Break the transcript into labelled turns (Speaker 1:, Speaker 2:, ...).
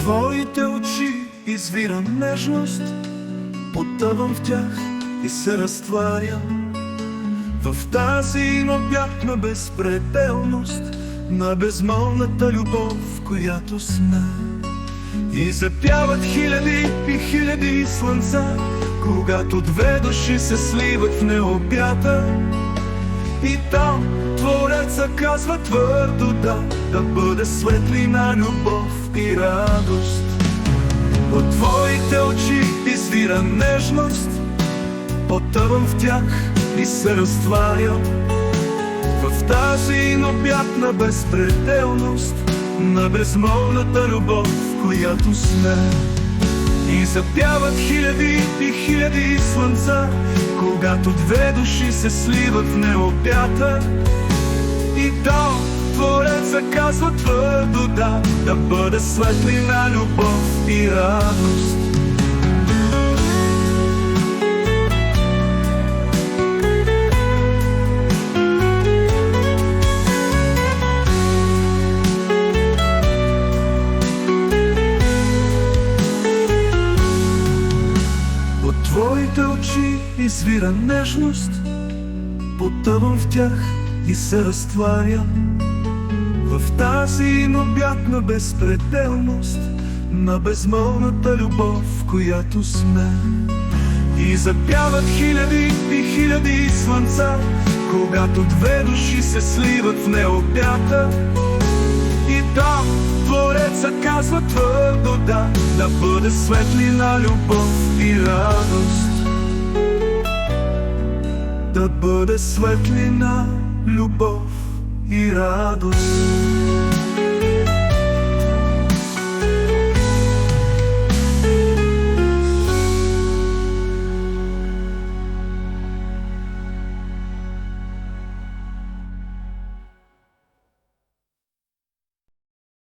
Speaker 1: твоите очи извира нежност, потъвам в тях и се разтварям в тази необятна безпределност на безмолвната любов, която сме. И запяват хиляди и хиляди слънца, когато две души се сливат в необята. И там Твореца казва твърдо да бъде светлина, любов и радост. От твоите очи извира нежност, потъвам в тях и се разтварям в тази необятна безпределност на безмолвната любов, която сме. И запяват хиляди и хиляди слънца, когато две души се сливат в необята. И там Твореца казва твърдо да бъде светлина, любов и радост. От твоите очи извира нежност, потъвам в тях и се разтварям в тази необятна безпределност на безмолвната любов, която сме. И запяват хиляди и хиляди слънца, когато две души се сливат в необята. И там Твореца казва твърдо да бъде светлина, любов и радост. Да бъде светлина, любов и радост.